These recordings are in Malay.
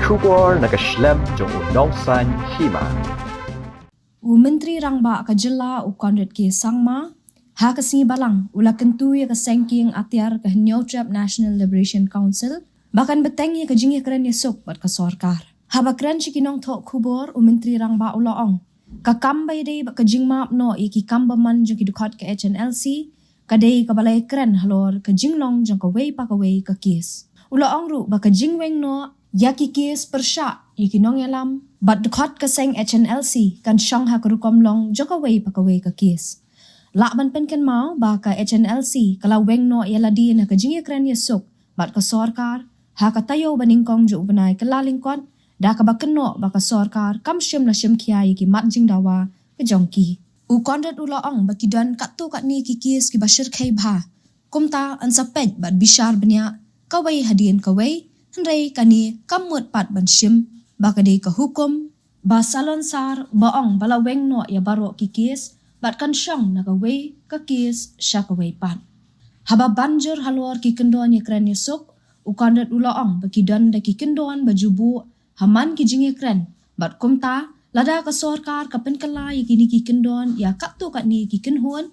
Kubor nakaslem jong unongsan hima. Menteri Rangba ka jela u Conrad K. Sangma ha kasini balang ula kentu ya ka sengking atiar ka New Trap National Liberation Council bahkan beteng ya ka jingya keren ya sok bat ka sorkar. Ha bakran chikinong tok kubor Menteri Rangba ulaong ka kambay day ba ka jingmap no iki kambaman jong kidukat ka HNLC ka day ka balay keren halor ka jinglong jong ka way pa ka way ka kis. Ulaong ru ba ka jingweng no yaki kis persya ikinong yalam bat dukat ka seng HNLC kan syang ha karukom long jong ka way pa ka way ka kis. Lakban pen kan mau ba ka HNLC kala weng no yaladi na ka jingya keren ya sok bat ka sorkar ha ka tayo baningkong jo banay kalalingkot da ka bakeno ba ka sorkar kam syem na syem kiai ki mat jing dawa ka jongki. U Conrad ulaong bakidan kattu kat ni kikis ki bashir kai bha kumta an sapej bat bishar benya kawai hadien kawai hendrai kani kamut pat ban syem ba ka dei ka hukum ba salon sar baong bala weng no ya baro kikis bat kan syang na kawai ka kis sya kawai pat. Haba banjur halor ki kendon ya kren ya sok u Conrad ulaong bakidan da ki kendon bajubu haman ki jing ya kren bat kumta lada ka sorkar ka penkelai kini ki kendon ya kattu kat ni ki kenhun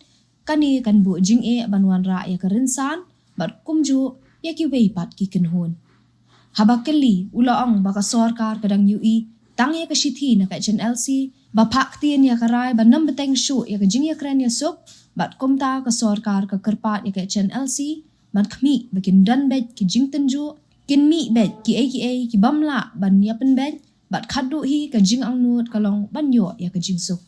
kani kan bu jing e banwan ra ya kerinsan bat kumju ya ki wei pat ki kenhun. Haba keli ulaong baka sorkar kadang UI tang ya ka shithi na ka HNLC ba paktin ya karai ba nam beteng shu ya ka jing ya kren ya sok bat kumta ka sorkar ka kerpat ya ka HNLC bat kmi bakin dan bet ki jing tenju kin mi bet ki ki bamla ban ya pen bet bat khadu hi ka jing angnut kalong banyo ya ka jing sok.